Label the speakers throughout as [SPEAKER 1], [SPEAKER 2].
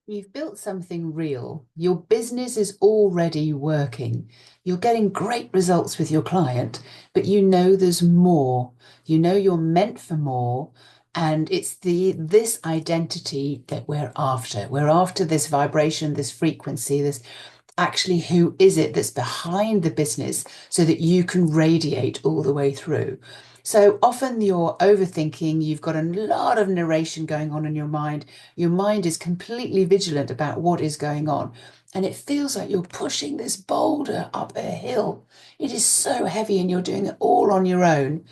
[SPEAKER 1] You've built something real. Your business is already working. You're getting great results with your client, but you know there's more. You know you're meant for more. And it's this identity that we're after. We're after this vibration, this frequency, this actually who is it that's behind the business so that you can radiate all the way through. So often you're overthinking, you've got a lot of narration going on in your mind. Your mind is completely vigilant about what is going on. And it feels like you're pushing this boulder up a hill. It is so heavy and you're doing it all on your own.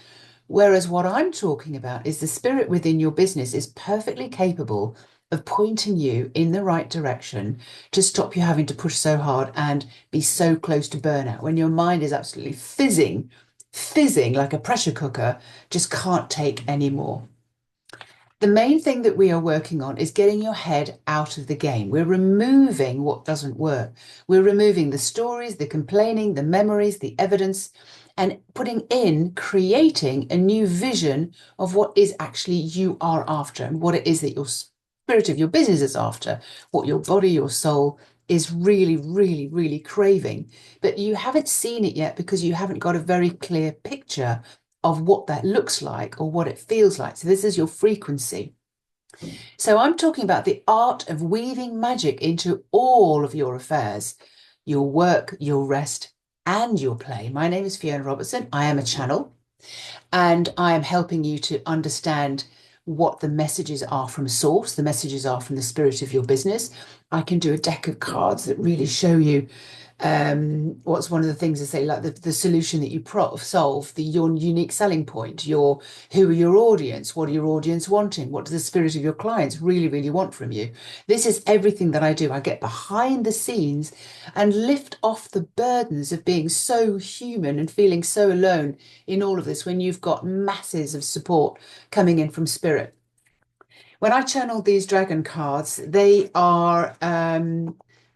[SPEAKER 1] Whereas what I'm talking about is the spirit within your business is perfectly capable of pointing you in the right direction to stop you having to push so hard and be so close to burnout when your mind is absolutely fizzing like a pressure cooker, just can't take any more. The main thing that we are working on is getting your head out of the game. We're removing what doesn't work. We're removing the stories, the complaining, the memories, the evidence, and creating a new vision of what is actually you are after and what it is that your spirit of your business is after, what your body, your soul is really, really, really craving. But you haven't seen it yet because you haven't got a very clear picture of what that looks like or what it feels like. So this is your frequency. So I'm talking about the art of weaving magic into all of your affairs, your work, your rest, and your play. My name is Fiona Robertson. I am a channel and I am helping you to understand what the messages are from source, the messages are from the spirit of your business. I can do a deck of cards that really show you what's one of the things I say, like the solution that you solve, your unique selling point, who are your audience, what are your audience wanting, what does the spirit of your clients really, really want from you. This is everything that I do. I get behind the scenes and lift off the burdens of being so human and feeling so alone in all of this when you've got masses of support coming in from spirit. When I channel these dragon cards, they are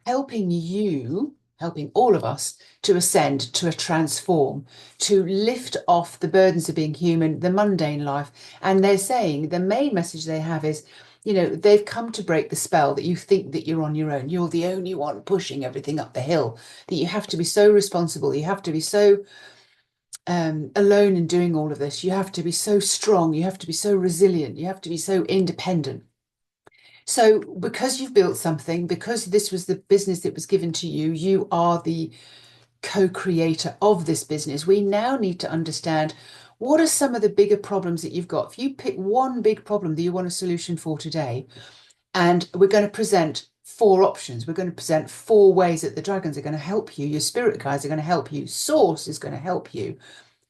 [SPEAKER 1] helping you, helping all of us to ascend, to transform, to lift off the burdens of being human, the mundane life. And they're saying the main message they have is, they've come to break the spell that you think that you're on your own. You're the only one pushing everything up the hill, that you have to be so responsible. You have to be so alone in doing all of this. You have to be so strong. You have to be so resilient. You have to be so independent. So, because you've built something, because this was the business that was given to you, you are the co-creator of this business. We now need to understand what are some of the bigger problems that you've got. If you pick one big problem that you want a solution for today, and we're going to present four options, we're going to present four ways that the dragons are going to help you, your spirit guides are going to help you, source is going to help you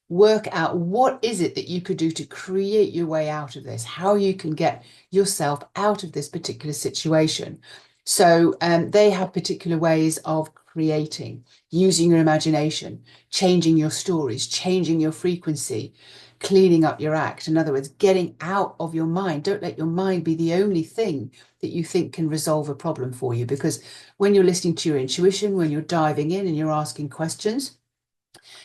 [SPEAKER 1] work out what is it that you could do to create your way out of this, how you can get yourself out of this particular situation. So they have particular ways of creating, using your imagination, changing your stories, changing your frequency, cleaning up your act. In other words, getting out of your mind. Don't let your mind be the only thing that you think can resolve a problem for you. Because when you're listening to your intuition, when you're diving in and you're asking questions,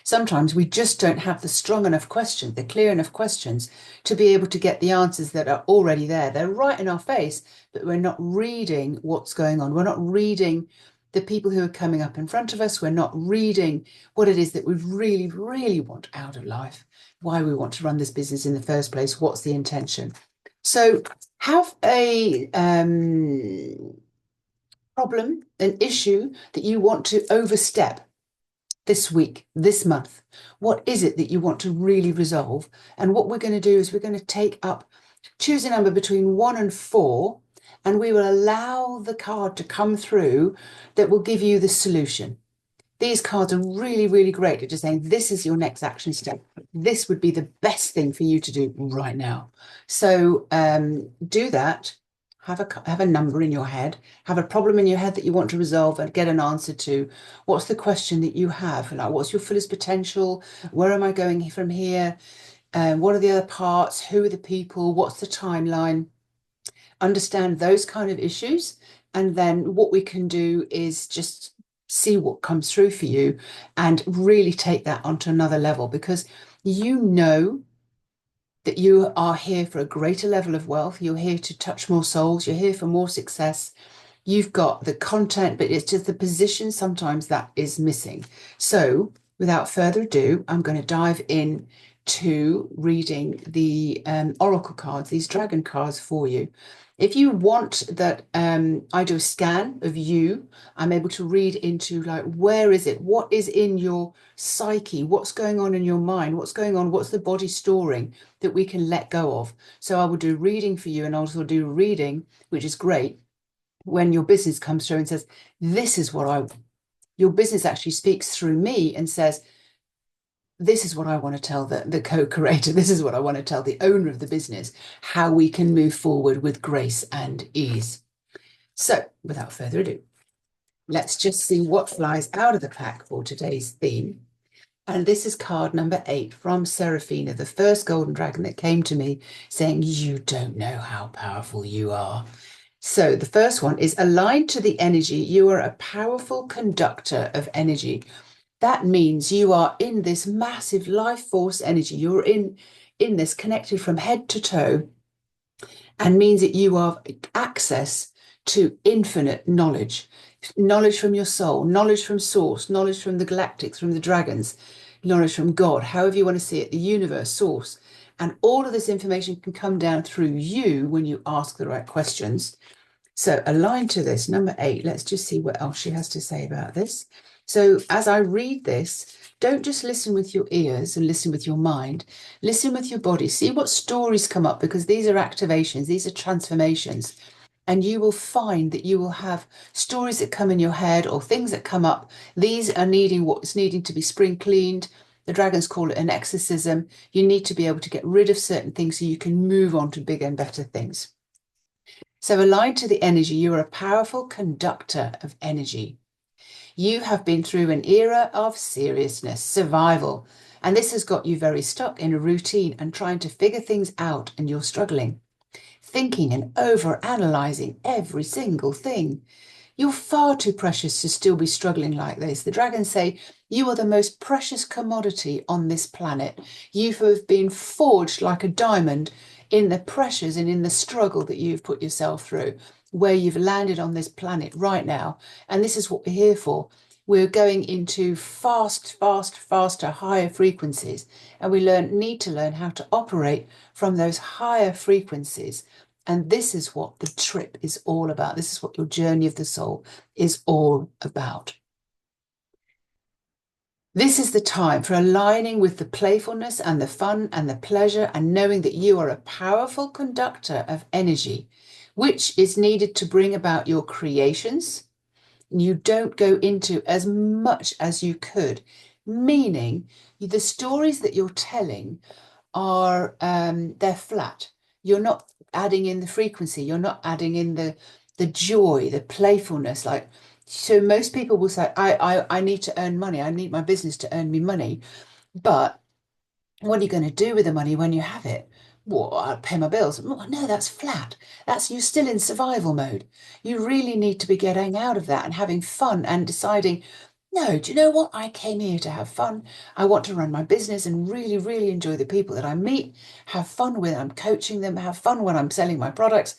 [SPEAKER 1] sometimes we just don't have the strong enough questions, the clear enough questions to be able to get the answers that are already there. They're right in our face, but we're not reading what's going on. We're not reading the people who are coming up in front of us. We're not reading what it is that we really, really want out of life, why we want to run this business in the first place, what's the intention. So have a problem, an issue that you want to overstep this week, this month. What is it that you want to really resolve? And what we're going to do is we're going to choose a number between 1 and 4, and we will allow the card to come through that will give you the solution. These cards are really, really great at just saying, this is your next action step. This would be the best thing for you to do right now. So do that. Have a number in your head, have a problem in your head that you want to resolve and get an answer to. What's the question that you have? Like, what's your fullest potential? Where am I going from here? What are the other parts? Who are the people? What's the timeline? Understand those kind of issues. And then what we can do is just see what comes through for you and really take that onto another level, because you know that you are here for a greater level of wealth. You're here to touch more souls. You're here for more success. You've got the content, but it's just the position sometimes that is missing. So without further ado, I'm going to dive in to reading the oracle cards, these dragon cards for you. If you want that I do a scan of you, I'm able to read into like, where is it? What is in your psyche? What's going on in your mind? What's going on? What's the body storing that we can let go of? So I will do reading for you and also do reading, which is great when your business comes through and says, this is what your business actually speaks through me and says, this is what I want to tell the co-creator. This is what I want to tell the owner of the business, how we can move forward with grace and ease. So without further ado, let's just see what flies out of the pack for today's theme. And this is card number 8 from Seraphina, the first golden dragon that came to me saying, you don't know how powerful you are. So the first one is aligned to the energy. You are a powerful conductor of energy. That means you are in this massive life force energy. You're in this connected from head to toe, and means that you have access to infinite knowledge, knowledge from your soul, knowledge from source, knowledge from the galactics, from the dragons, knowledge from God, however you want to see it, the universe, source. And all of this information can come down through you when you ask the right questions. So aligned to this, number 8, let's just see what else she has to say about this. So as I read this, don't just listen with your ears and listen with your mind, listen with your body, see what stories come up, because these are activations, these are transformations. And you will find that you will have stories that come in your head or things that come up. These are needing what's needing to be spring cleaned. The dragons call it an exorcism. You need to be able to get rid of certain things so you can move on to bigger and better things. So aligned to the energy, you are a powerful conductor of energy. You have been through an era of seriousness, survival, and this has got you very stuck in a routine and trying to figure things out, and you're struggling, thinking and over analyzing every single thing. You're far too precious to still be struggling like this. The dragons say you are the most precious commodity on this planet. You have been forged like a diamond in the pressures and in the struggle that you've put yourself through, where you've landed on this planet right now. And this is what we're here for. We're going into faster, higher frequencies. And we need to learn how to operate from those higher frequencies. And this is what the trip is all about. This is what your journey of the soul is all about. This is the time for aligning with the playfulness and the fun and the pleasure, and knowing that you are a powerful conductor of energy, which is needed to bring about your creations. You don't go into as much as you could, meaning the stories that you're telling are they're flat. You're not adding in the frequency. You're not adding in the joy, the playfulness. Like, so most people will say, I need to earn money. I need my business to earn me money. But what are you going to do with the money when you have it? Well, I'll pay my bills. No, that's flat. That's you're still in survival mode. You really need to be getting out of that and having fun and deciding, no, do you know what? I came here to have fun. I want to run my business and really, really enjoy the people that I meet, have fun when I'm coaching them, have fun when I'm selling my products.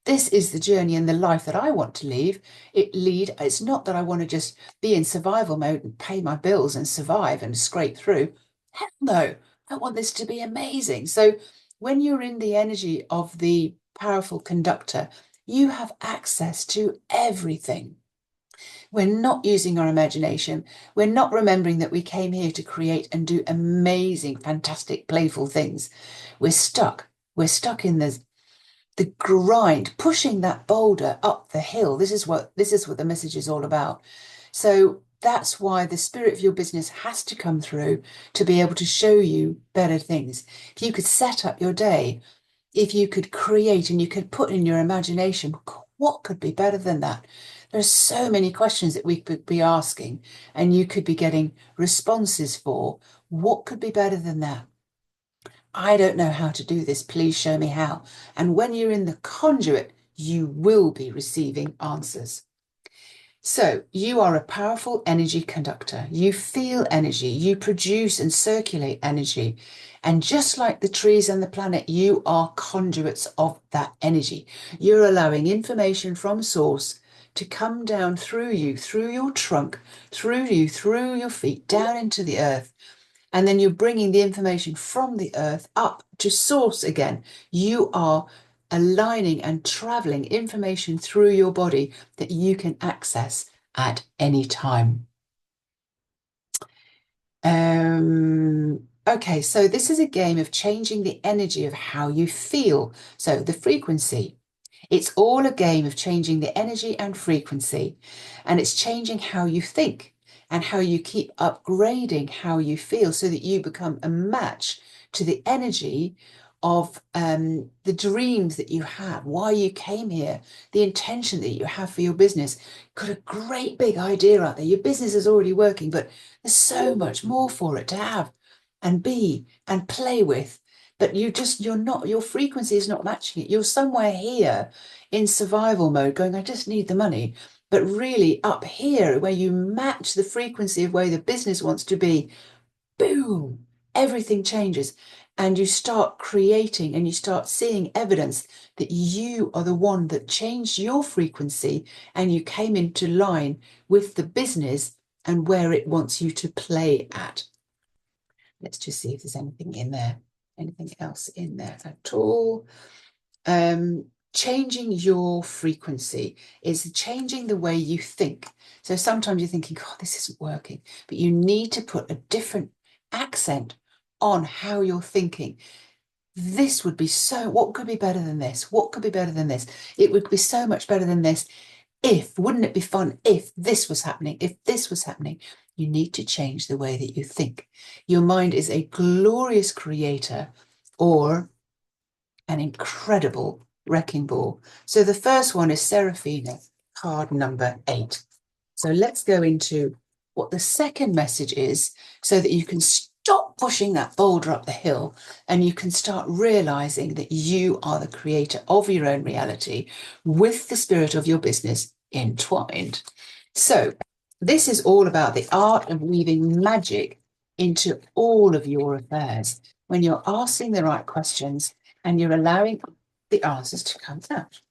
[SPEAKER 1] This is the journey and the life that I want to lead. It's not that I want to just be in survival mode and pay my bills and survive and scrape through. Hell no, I want this to be amazing. So when you're in the energy of the powerful conductor, you have access to everything. We're not using our imagination. We're not remembering that we came here to create and do amazing, fantastic, playful things. We're stuck. We're stuck in the grind, pushing that boulder up the hill. This is what the message is all about. So that's why the spirit of your business has to come through to be able to show you better things. If you could set up your day, if you could create and you could put in your imagination, what could be better than that? There are so many questions that we could be asking, and you could be getting responses for. What could be better than that? I don't know how to do this. Please show me how. And when you're in the conduit, you will be receiving answers. So you are a powerful energy conductor. You feel energy, you produce and circulate energy. And just like the trees and the planet, you are conduits of that energy. You're allowing information from source to come down through you, through your trunk, through you, through your feet, down into the earth. And then you're bringing the information from the earth up to source again. You are aligning and traveling information through your body that you can access at any time. Okay, so this is a game of changing the energy of how you feel. So the frequency. It's all a game of changing the energy and frequency, and it's changing how you think and how you keep upgrading how you feel so that you become a match to the energy of the dreams that you have, why you came here, the intention that you have for your business. Got a great big idea out there. Your business is already working, but there's so much more for it to have and be and play with. But you're not, your frequency is not matching it. You're somewhere here in survival mode going, I just need the money. But really up here where you match the frequency of where the business wants to be, boom, everything changes. And you start creating and you start seeing evidence that you are the one that changed your frequency and you came into line with the business and where it wants you to play at. Let's just see if there's anything in there, anything else in there at all. Changing your frequency is changing the way you think. So sometimes you're thinking, oh, this isn't working, but you need to put a different accent on how you're thinking. This would be so, what could be better than this? What could be better than this? It would be so much better than this if, wouldn't it be fun if this was happening, if this was happening? You need to change the way that you think. Your mind is a glorious creator or an incredible wrecking ball. So the first one is Seraphina, card number 8. So let's go into what the second message is so that you can stop pushing that boulder up the hill and you can start realizing that you are the creator of your own reality with the spirit of your business entwined. So this is all about the art of weaving magic into all of your affairs when you're asking the right questions and you're allowing the answers to come out.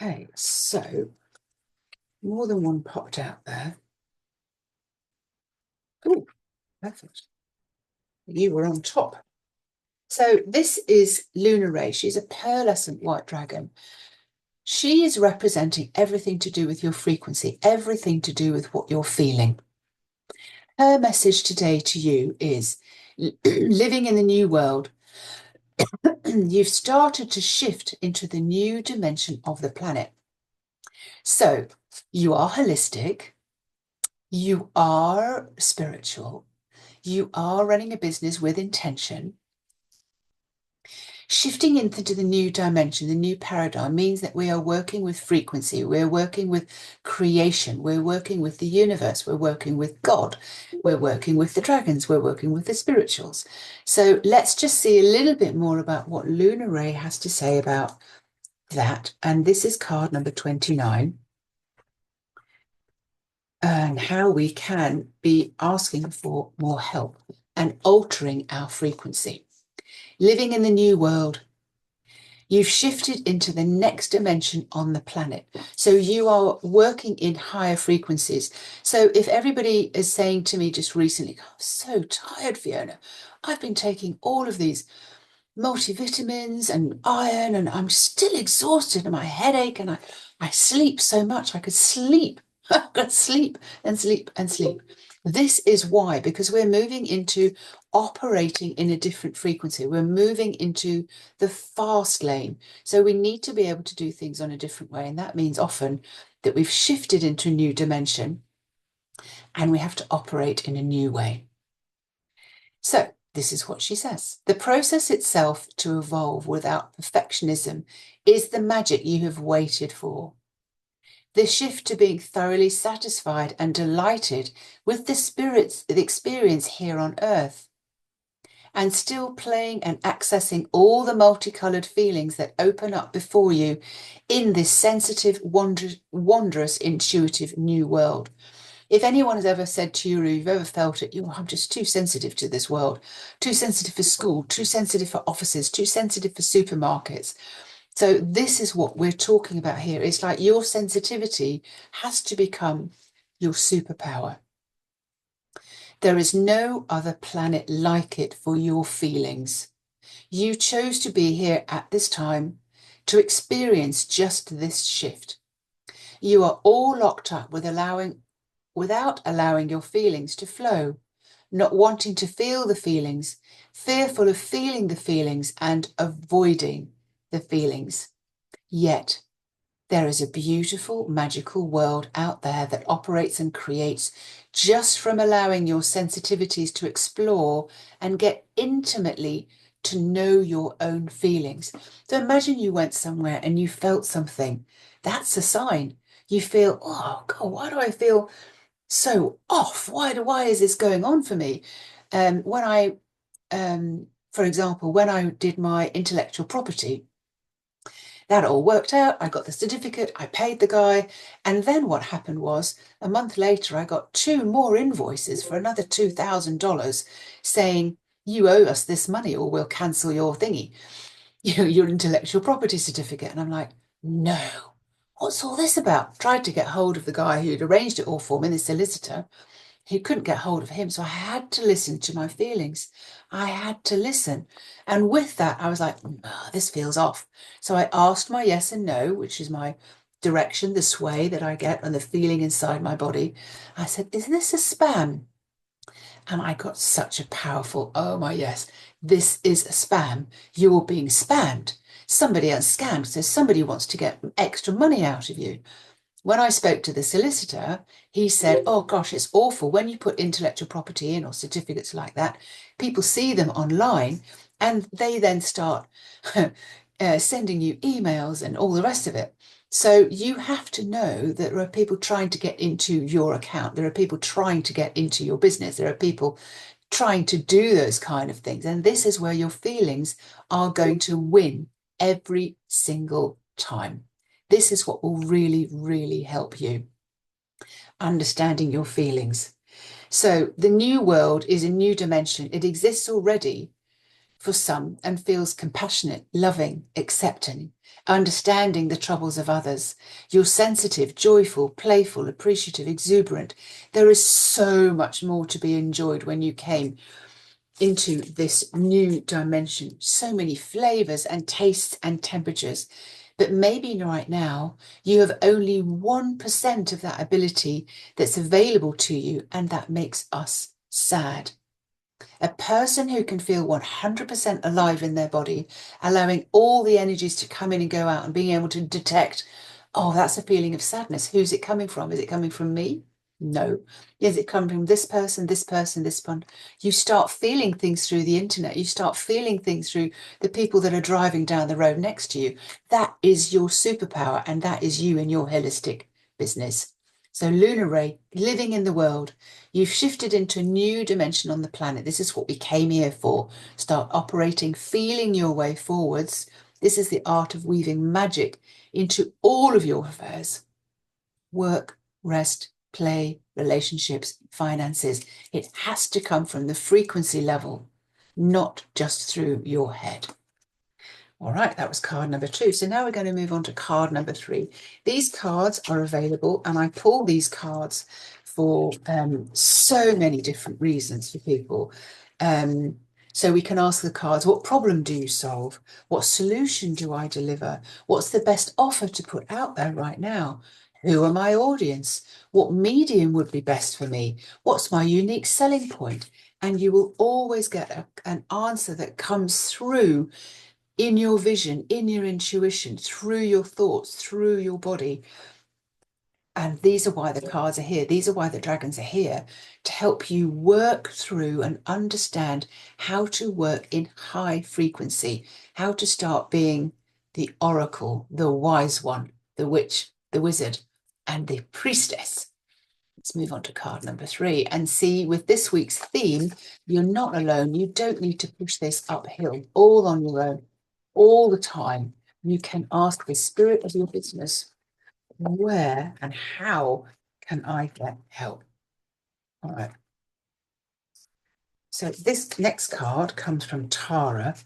[SPEAKER 1] Okay, so more than one popped out there. Oh, perfect. You were on top. So this is Luna Ray. She's a pearlescent white dragon. She is representing everything to do with your frequency, everything to do with what you're feeling. Her message today to you is living in the new world. You've started to shift into the new dimension of the planet. So you are holistic, you are spiritual, you are running a business with intention. Shifting into the new dimension, the new paradigm means that we are working with frequency, we're working with creation, we're working with the universe, we're working with God, we're working with the dragons, we're working with the spirituals. So let's just see a little bit more about what Luna Ray has to say about that. And this is card number 29. And how we can be asking for more help and altering our frequency. Living in the new world, you've shifted into the next dimension on the planet. So you are working in higher frequencies. So if everybody is saying to me just recently, I'm so tired, Fiona, I've been taking all of these multivitamins and iron and I'm still exhausted and my headache and I sleep so much. I could sleep. I could sleep and sleep and sleep. This is why, because we're moving into operating in a different frequency. We're moving into the fast lane. So we need to be able to do things on a different way. And that means often that we've shifted into a new dimension and we have to operate in a new way. So this is what she says. The process itself to evolve without perfectionism is the magic you have waited for. The shift to being thoroughly satisfied and delighted with the experience here on earth, and still playing and accessing all the multicolored feelings that open up before you in this sensitive, wondrous, intuitive new world. If anyone has ever said to you, or you've ever felt it, I'm just too sensitive to this world, too sensitive for school, too sensitive for offices, too sensitive for supermarkets, So this is what we're talking about here. It's like your sensitivity has to become your superpower. There is no other planet like it for your feelings. You chose to be here at this time to experience just this shift. You are all locked up without allowing your feelings to flow, not wanting to feel the feelings, fearful of feeling the feelings and avoiding the feelings. Yet there is a beautiful, magical world out there that operates and creates just from allowing your sensitivities to explore and get intimately to know your own feelings. So imagine you went somewhere and you felt something. That's a sign. You feel, oh God, why do I feel so off? Why is this going on for me? When I, for example, when I did my intellectual property, that all worked out. I got the certificate, I paid the guy. And then what happened was a month later, I got 2 more invoices for another $2,000 saying, you owe us this money or we'll cancel your thingy, your intellectual property certificate. And I'm like, no, what's all this about? Tried to get hold of the guy who'd arranged it all for me, the solicitor. He couldn't get hold of him. So I had to listen to my feelings. I had to listen. And with that, I was like, oh, this feels off. So I asked my yes and no, which is my direction, the sway that I get and the feeling inside my body. I said, is this a spam? And I got such a powerful, oh my yes, this is a spam. You're being spammed. Somebody else scammed. So somebody wants to get extra money out of you. When I spoke to the solicitor, he said, oh gosh, it's awful. When you put intellectual property in or certificates like that, people see them online and they then start sending you emails and all the rest of it. So you have to know that there are people trying to get into your account. There are people trying to get into your business. There are people trying to do those kind of things. And this is where your feelings are going to win every single time. This is what will really, really help you. Understanding your feelings. So the new world is a new dimension. It exists already for some and feels compassionate, loving, accepting, understanding the troubles of others. You're sensitive, joyful, playful, appreciative, exuberant. There is so much more to be enjoyed when you came into this new dimension. So many flavors and tastes and temperatures. But maybe right now you have only 1% of that ability that's available to you, and that makes us sad. A person who can feel 100% alive in their body, allowing all the energies to come in and go out and being able to detect, oh, that's a feeling of sadness. Who's it coming from? Is it coming from me? No. Is it coming from this person, this person, this one? You start feeling things through the internet. You start feeling things through the people that are driving down the road next to you. That is your superpower, and that is you in your holistic business. So, Lunar Ray, living in the world, you've shifted into a new dimension on the planet. This is what we came here for. Start operating, feeling your way forwards. This is the art of weaving magic into all of your affairs. Work, rest, play, relationships, finances. It has to come from the frequency level, not just through your head. All right, that was card number 2. So now we're going to move on to card number 3. These cards are available, and I pull these cards for so many different reasons for people. So we can ask the cards, what problem do you solve? What solution do I deliver? What's the best offer to put out there right now? Who are my audience? What medium would be best for me? What's my unique selling point? And you will always get an answer that comes through in your vision, in your intuition, through your thoughts, through your body. And these are why the cards are here. These are why the dragons are here, to help you work through and understand how to work in high frequency, how to start being the oracle, the wise one, the witch, the wizard, and the priestess. Let's move on to card number 3 and see, with this week's theme, you're not alone. You don't need to push this uphill all on your own, all the time. You can ask the spirit of your business, where and how can I get help? All right. So this next card comes from Tara.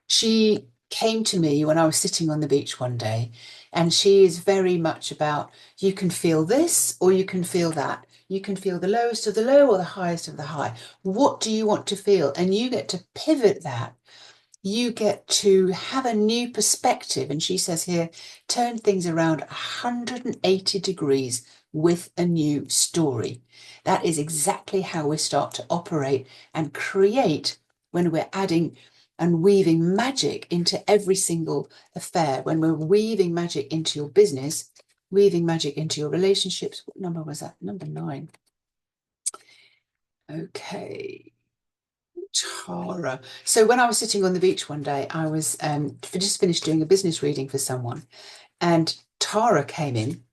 [SPEAKER 1] She came to me when I was sitting on the beach one day, and she is very much about, you can feel this or you can feel that. You can feel the lowest of the low or the highest of the high. What do you want to feel? And you get to pivot that. You get to have a new perspective. And she says here, turn things around 180 degrees with a new story. That is exactly how we start to operate and create when we're adding and weaving magic into every single affair. When we're weaving magic into your business, weaving magic into your relationships. What number was that? Number 9. Okay. Tara. So when I was sitting on the beach one day, I was just finished doing a business reading for someone, and Tara came in,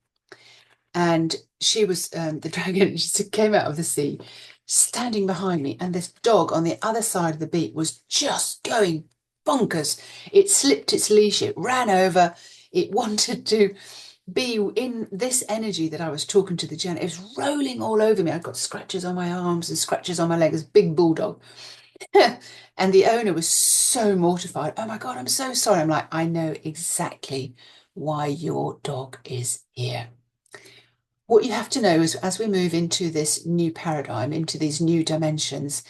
[SPEAKER 1] and she was the dragon. She came out of the sea, standing behind me, and this dog on the other side of the beach was just going bonkers. It slipped its leash, it ran over, it wanted to be in this energy that I was talking to the Jen. It was rolling all over me. I've got scratches on my arms and scratches on my legs, big bulldog. And the owner was so mortified. Oh my God, I'm so sorry. I'm like, I know exactly why your dog is here. What you have to know is as we move into this new paradigm, into these new dimensions,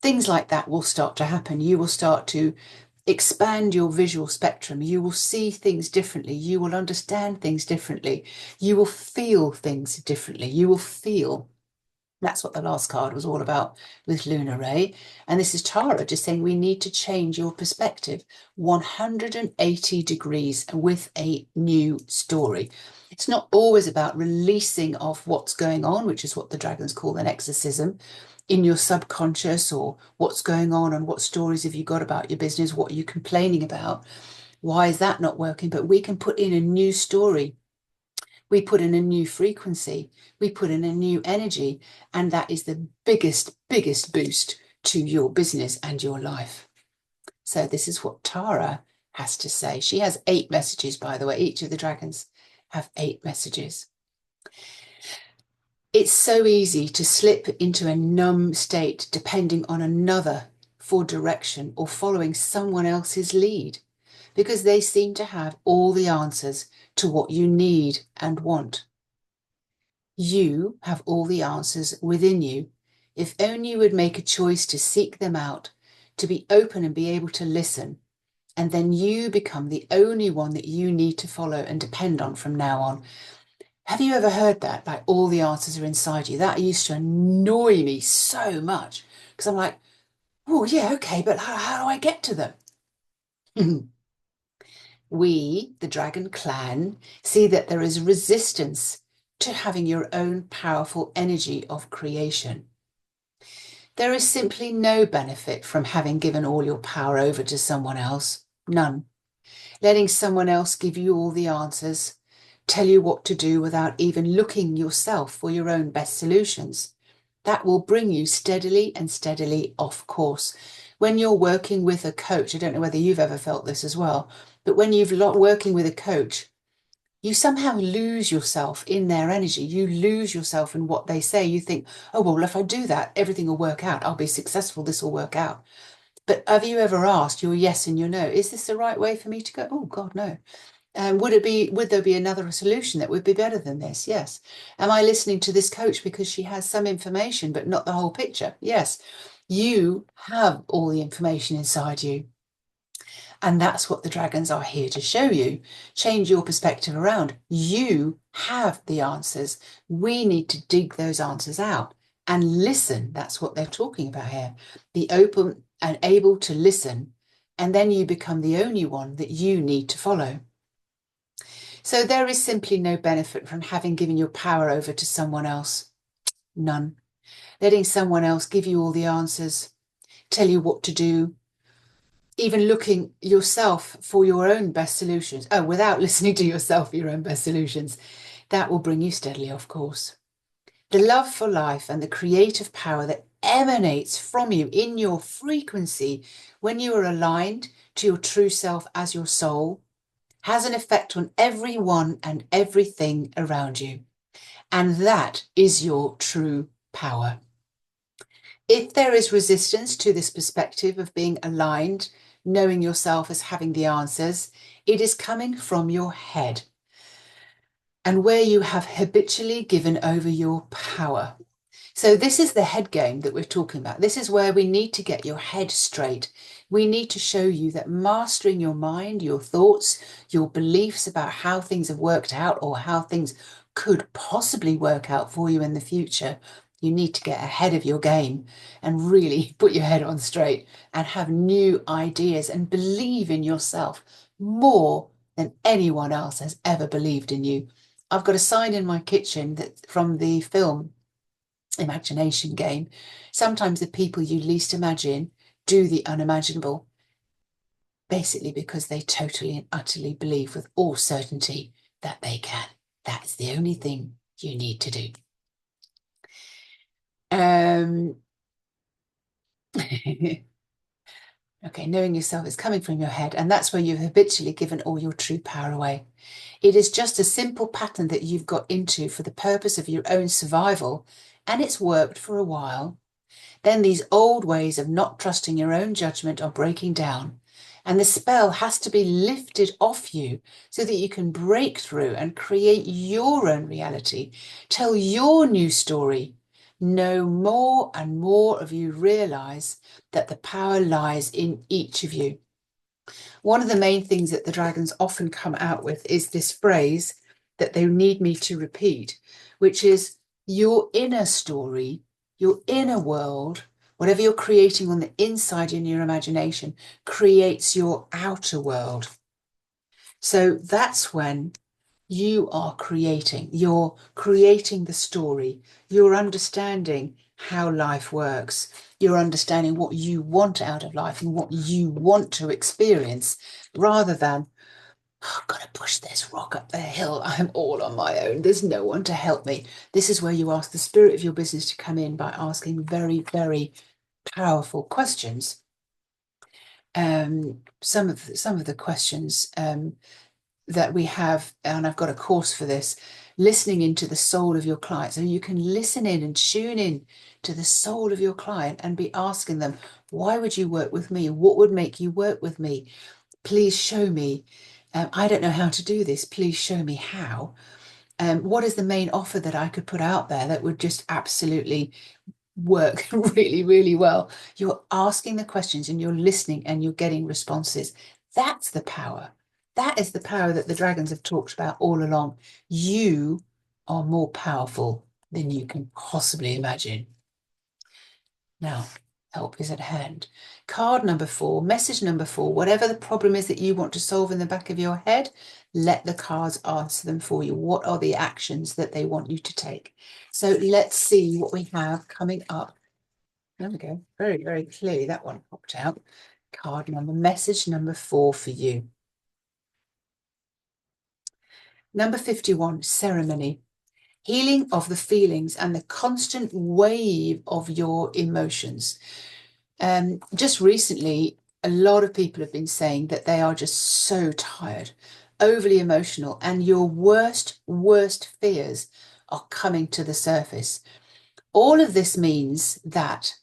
[SPEAKER 1] things like that will start to happen. You will start to expand your visual spectrum. You will see things differently. You will understand things differently. You will feel things differently. You will feel. That's what the last card was all about with Luna Ray. And this is Tara just saying we need to change your perspective 180 degrees with a new story. It's not always about releasing of what's going on, which is what the dragons call an exorcism, in your subconscious, or what's going on and what stories have you got about your business, what are you complaining about, why is that not working? But we can put in a new story. We put in a new frequency, we put in a new energy, and that is the biggest boost to your business and your life. So this is what Tara has to say. She has 8 messages, by the way. Each of the dragons have 8 messages. It's so easy to slip into a numb state depending on another for direction or following someone else's lead, because they seem to have all the answers to what you need and want. You have all the answers within you. If only you would make a choice to seek them out, to be open and be able to listen, and then you become the only one that you need to follow and depend on from now on. Have you ever heard that? Like, all the answers are inside you. That used to annoy me so much because I'm like, oh, yeah, okay, but how do I get to them? We, the Dragon Clan, see that there is resistance to having your own powerful energy of creation. There is simply no benefit from having given all your power over to someone else. None. Letting someone else give you all the answers, tell you what to do without even looking yourself for your own best solutions. That will bring you steadily and steadily off course. When you're working with a coach, I don't know whether you've ever felt this as well, but when you've working with a coach, you somehow lose yourself in their energy. You lose yourself in what they say. You think, oh, well, if I do that, everything will work out. I'll be successful. This will work out. But have you ever asked your yes and your no? Is this the right way for me to go? Oh, God, no. Would there be another solution that would be better than this? Yes. Am I listening to this coach because she has some information, but not the whole picture? Yes. You have all the information inside you. And that's what the dragons are here to show you. Change your perspective around. You have the answers. We need to dig those answers out and listen. That's what they're talking about here. Be open and able to listen, and then you become the only one that you need to follow. So there is simply no benefit from having given your power over to someone else. None. Letting someone else give you all the answers, tell you what to do, even looking yourself for your own best solutions. Oh, without listening to yourself for your own best solutions, that will bring you steadily off course. The love for life and the creative power that emanates from you in your frequency when you are aligned to your true self as your soul has an effect on everyone and everything around you. And that is your true power. If there is resistance to this perspective of being aligned knowing yourself as having the answers. It is coming from your head and where you have habitually given over your power. So this is the head game that we're talking about. This is where we need to get your head straight. We need to show you that mastering your mind, your thoughts, your beliefs about how things have worked out or how things could possibly work out for you in the future, you need to get ahead of your game and really put your head on straight and have new ideas and believe in yourself more than anyone else has ever believed in you. I've got a sign in my kitchen that from the film imagination game. Sometimes the people you least imagine do the unimaginable, basically because they totally and utterly believe with all certainty that they can. That's the only thing you need to do. Okay, knowing yourself is coming from your head, and that's where you've habitually given all your true power away. It is just a simple pattern that you've got into for the purpose of your own survival, and it's worked for a while. Then these old ways of not trusting your own judgment are breaking down, and the spell has to be lifted off you so that you can break through and create your own reality, tell your new story. No more and more of you realize that the power lies in each of you. One of the main things that the dragons often come out with is this phrase that they need me to repeat, which is your inner story, your inner world, whatever you're creating on the inside in your imagination, creates your outer world. So that's when you are creating. You're creating the story. You're understanding how life works. You're understanding what you want out of life and what you want to experience, rather than, oh, I've got to push this rock up the hill. I'm all on my own. There's no one to help me. This is where you ask the spirit of your business to come in by asking very, very powerful questions. Some of the questions that we have, and I've got a course for this, listening into the soul of your client. So you can listen in and tune in to the soul of your client and be asking them, why would you work with me? What would make you work with me? Please show me. I don't know how to do this. Please show me how. What is the main offer that I could put out there that would just absolutely work really, really well? You're asking the questions and you're listening and you're getting responses. That's the power. That is the power that the dragons have talked about all along. You are more powerful than you can possibly imagine. Now, help is at hand. Card number 4, message number 4, whatever the problem is that you want to solve in the back of your head, let the cards answer them for you. What are the actions that they want you to take? So let's see what we have coming up. There we go. Very, very clearly that one popped out. Card number, message number 4 for you. Number 51, ceremony. Healing of the feelings and the constant wave of your emotions. Just recently, a lot of people have been saying that they are just so tired, overly emotional, and your worst fears are coming to the surface. All of this means that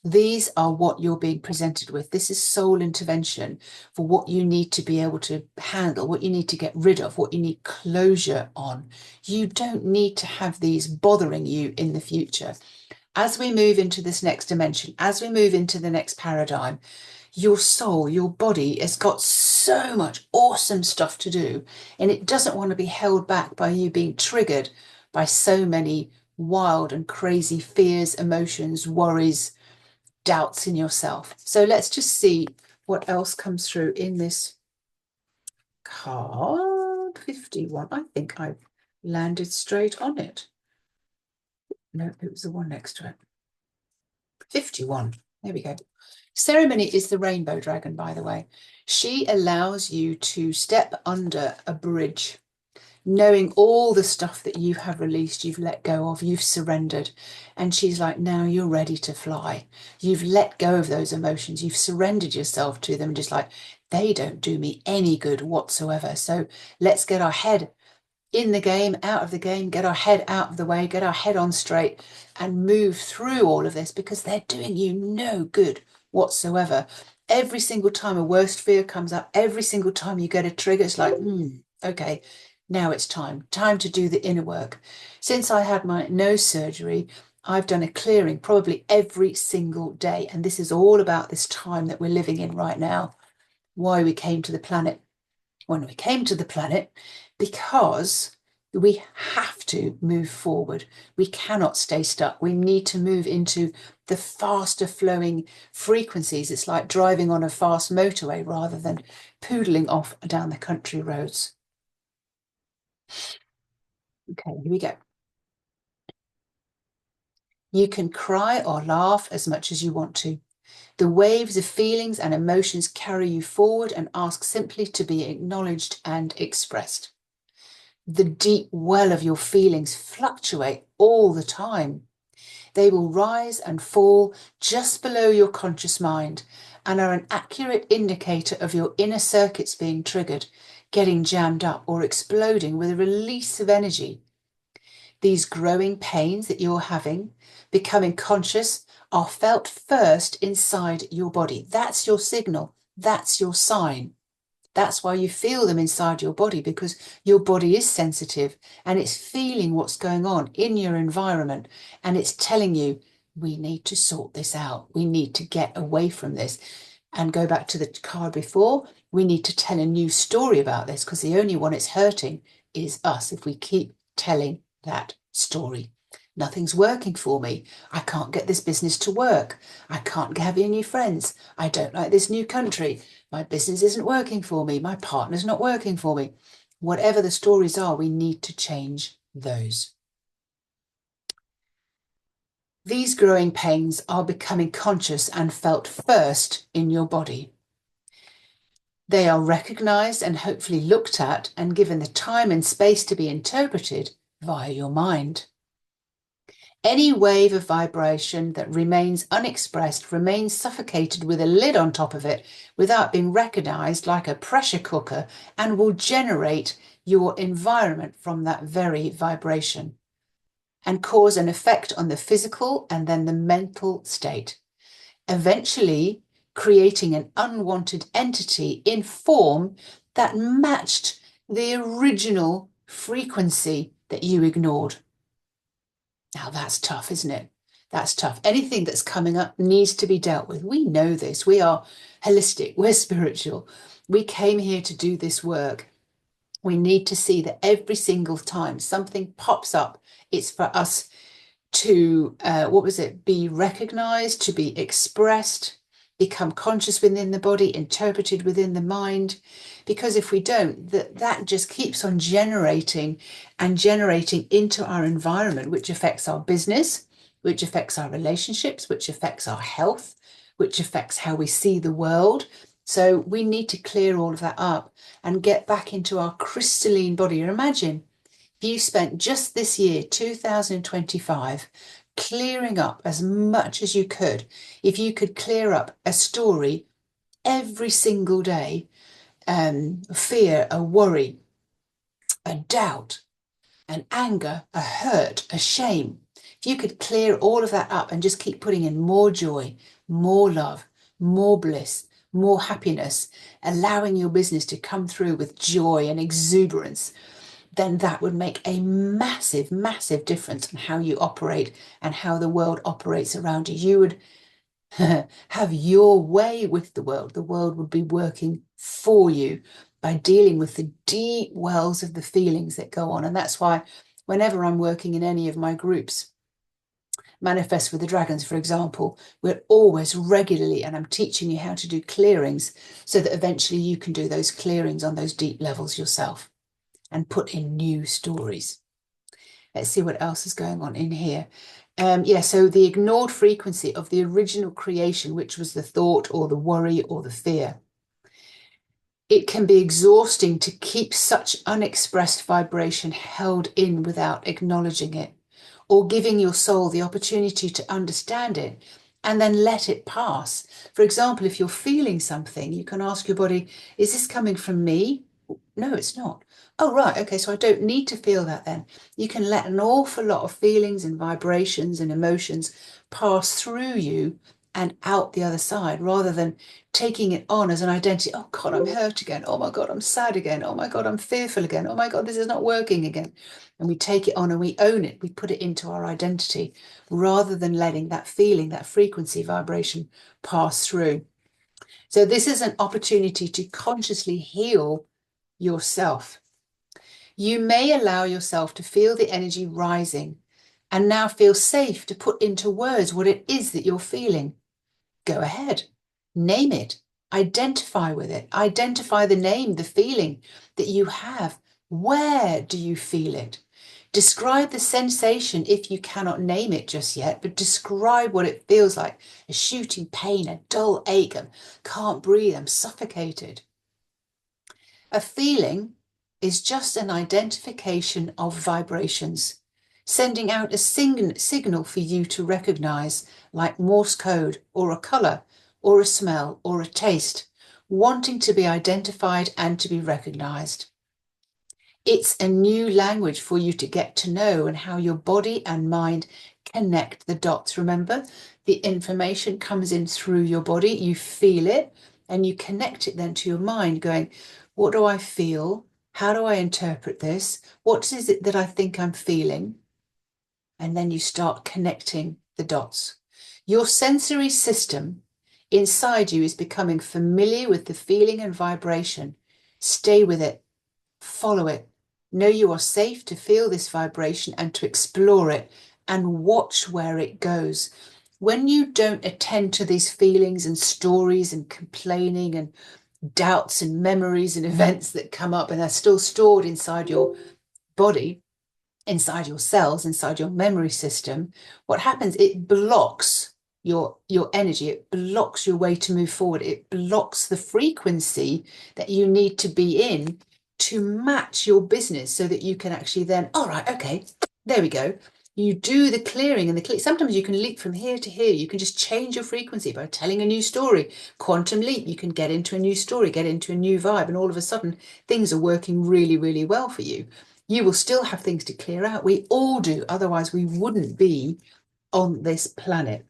[SPEAKER 1] these are what you're being presented with. This is soul intervention for what you need to be able to handle, what you need to get rid of, what you need closure on. You don't need to have these bothering you in the future. As we move into this next dimension, as we move into the next paradigm, your soul, your body has got so much awesome stuff to do, and it doesn't want to be held back by you being triggered by so many wild and crazy fears, emotions, worries, doubts in yourself. So let's just see what else comes through in this card 51. I think I've landed straight on it. No, it was the one next to it. 51. There we go. Ceremony is the rainbow dragon, by the way. She allows you to step under a bridge, knowing all the stuff that you have released, you've let go of, you've surrendered. And she's like, now you're ready to fly. You've let go of those emotions. You've surrendered yourself to them, just like, they don't do me any good whatsoever. So let's get our head in the game, out of the game, get our head out of the way, get our head on straight and move through all of this, because they're doing you no good whatsoever. every single time a worst fear comes up, every single time you get a trigger, it's like, okay, now it's time to do the inner work. Since I had my nose surgery, I've done a clearing probably every single day. And this is all about this time that we're living in right now, why we came to the planet. When we came to the planet, because we have to move forward. We cannot stay stuck. We need to move into the faster flowing frequencies. It's like driving on a fast motorway rather than poodling off down the country roads. Okay, here we go. You can cry or laugh as much as you want to. The waves of feelings and emotions carry you forward and ask simply to be acknowledged and expressed. The deep well of your feelings fluctuate all the time. They will rise and fall just below your conscious mind and are an accurate indicator of your inner circuits being triggered, getting jammed up, or exploding with a release of energy. These growing pains that you're having, becoming conscious, are felt first inside your body. That's your signal. That's your sign. That's why you feel them inside your body, because your body is sensitive and it's feeling what's going on in your environment. And it's telling you, we need to sort this out. We need to get away from this. And go back to the card before, we need to tell a new story about this, because the only one it's hurting is us if we keep telling that story. Nothing's working for me. I can't get this business to work. I can't have any new friends. I don't like this new country. My business isn't working for me. My partner's not working for me. Whatever the stories are, we need to change those. These growing pains are becoming conscious and felt first in your body. They are recognized and hopefully looked at and given the time and space to be interpreted via your mind. Any wave of vibration that remains unexpressed remains suffocated with a lid on top of it without being recognized, like a pressure cooker, and will generate your environment from that very vibration and cause an effect on the physical and then the mental state, eventually creating an unwanted entity in form that matched the original frequency that you ignored. Now that's tough, isn't it? That's tough. Anything that's coming up needs to be dealt with. We know this. We are holistic. We're spiritual. We came here to do this work. We need to see that every single time something pops up, it's for us to, be recognized, to be expressed, become conscious within the body, interpreted within the mind. Because if we don't, that just keeps on generating and generating into our environment, which affects our business, which affects our relationships, which affects our health, which affects how we see the world. So we need to clear all of that up and get back into our crystalline body. Imagine if you spent just this year, 2025, clearing up as much as you could. If you could clear up a story every single day, fear, a worry, a doubt, an anger, a hurt, a shame. If you could clear all of that up and just keep putting in more joy, more love, more bliss, more happiness, allowing your business to come through with joy and exuberance, then that would make a massive, massive difference in how you operate and how the world operates around you. You would have your way with the world. The world would be working for you by dealing with the deep wells of the feelings that go on. And that's why whenever I'm working in any of my groups, Manifest with the Dragons, for example, we're always regularly, and I'm teaching you how to do clearings so that eventually you can do those clearings on those deep levels yourself and put in new stories. Let's see what else is going on in here. So the ignored frequency of the original creation, which was the thought or the worry or the fear. It can be exhausting to keep such unexpressed vibration held in without acknowledging it or giving your soul the opportunity to understand it and then let it pass. For example, if you're feeling something, you can ask your body, is this coming from me? No, it's not. Oh, right. Okay. So I don't need to feel that then. You can let an awful lot of feelings and vibrations and emotions pass through you and out the other side, rather than taking it on as an identity. Oh God, I'm hurt again. Oh my God, I'm sad again. Oh my God, I'm fearful again. Oh my God, this is not working again. And we take it on and we own it. We put it into our identity rather than letting that feeling, that frequency vibration pass through. So this is an opportunity to consciously heal yourself. You may allow yourself to feel the energy rising and now feel safe to put into words what it is that you're feeling. Go ahead, name it, identify with it, identify the name, the feeling that you have. Where do you feel it? Describe the sensation if you cannot name it just yet, but describe what it feels like. A shooting pain, a dull ache, I can't breathe, I'm suffocated. A feeling is just an identification of vibrations, sending out a signal for you to recognize, like Morse code or a color or a smell or a taste, wanting to be identified and to be recognized. It's a new language for you to get to know, and how your body and mind connect the dots. Remember, the information comes in through your body, you feel it, and you connect it then to your mind, going, what do I feel? How do I interpret this? What is it that I think I'm feeling? And then you start connecting the dots. Your sensory system inside you is becoming familiar with the feeling and vibration. Stay with it, follow it. Know you are safe to feel this vibration and to explore it, and watch where it goes. When you don't attend to these feelings and stories and complaining and doubts and memories and events that come up and are still stored inside your body, inside your cells, inside your memory system, what happens, it blocks your energy, it blocks your way to move forward, it blocks the frequency that you need to be in to match your business, so that you can actually then, all right, okay, there we go. You do the clearing and the click. Sometimes you can leap from here to here. You can just change your frequency by telling a new story. Quantum leap, you can get into a new story, get into a new vibe, and all of a sudden things are working really, really well for you. You will still have things to clear out. We all do. Otherwise, we wouldn't be on this planet.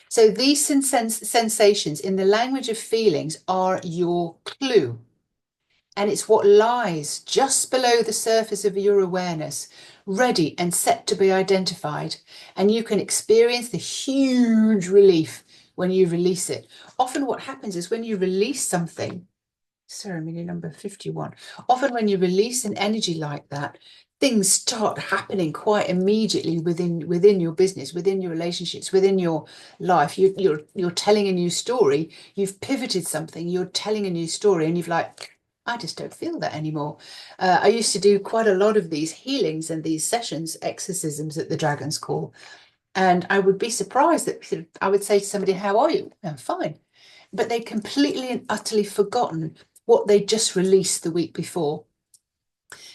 [SPEAKER 1] So these sensations in the language of feelings are your clue. And it's what lies just below the surface of your awareness, ready and set to be identified. And you can experience the huge relief when you release it. Often what happens is when you release something, ceremony number 51, often when you release an energy like that, things start happening quite immediately within your business, within your relationships, within your life. You're telling a new story. You've pivoted something. You're telling a new story, and you've like, I just don't feel that anymore. I used to do quite a lot of these healings and these sessions, exorcisms that the dragons call, and I would be surprised that I would say to somebody, "How are you?" "I'm fine," but they'd completely and utterly forgotten what they just released the week before.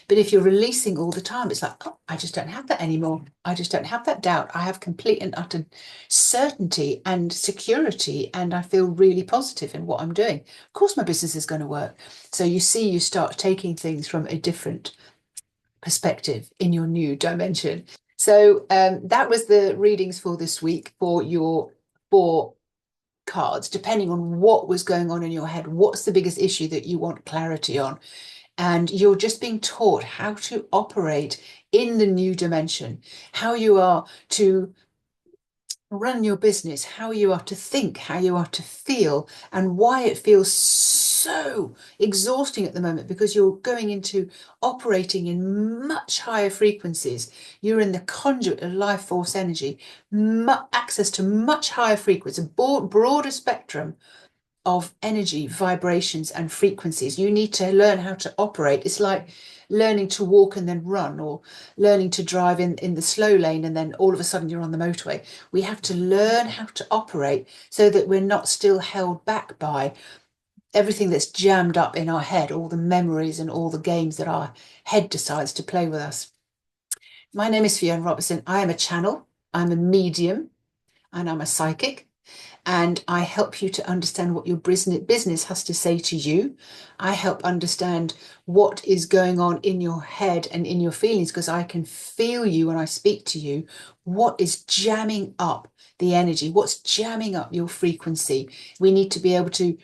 [SPEAKER 1] But if you're releasing all the time, it's like, oh, I just don't have that anymore. I just don't have that doubt. I have complete and utter certainty and security, and I feel really positive in what I'm doing. Of course, my business is going to work. So you see, you start taking things from a different perspective in your new dimension. So that was the readings for this week for your 4 cards, depending on what was going on in your head. What's the biggest issue that you want clarity on? And you're just being taught how to operate in the new dimension, how you are to run your business, how you are to think, how you are to feel, and why it feels so exhausting at the moment, because you're going into operating in much higher frequencies. You're in the conduit of life force energy, access to much higher frequencies, a broader spectrum of energy, vibrations, and frequencies. You need to learn how to operate. It's like learning to walk and then run, or learning to drive in the slow lane and then all of a sudden you're on the motorway. We have to learn how to operate so that we're not still held back by everything that's jammed up in our head, all the memories and all the games that our head decides to play with us. My name is Fiona Robertson. I am a channel, I'm a medium, and I'm a psychic. and I help you to understand what your business has to say to you. I help understand what is going on in your head and in your feelings, because I can feel you when I speak to you. What is jamming up the energy? What's jamming up your frequency? We need to be able to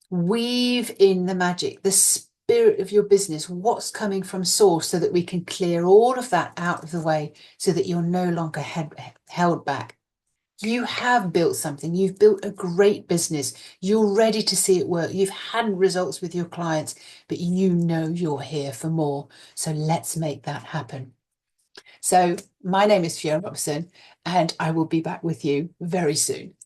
[SPEAKER 1] weave in the magic, the spirit of your business, what's coming from source, so that we can clear all of that out of the way, so that you're no longer held back. You have built something. You've built a great business. You're ready to see it work. You've had results with your clients, but you know you're here for more. So let's make that happen. So my name is Fiona Robson, and I will be back with you very soon.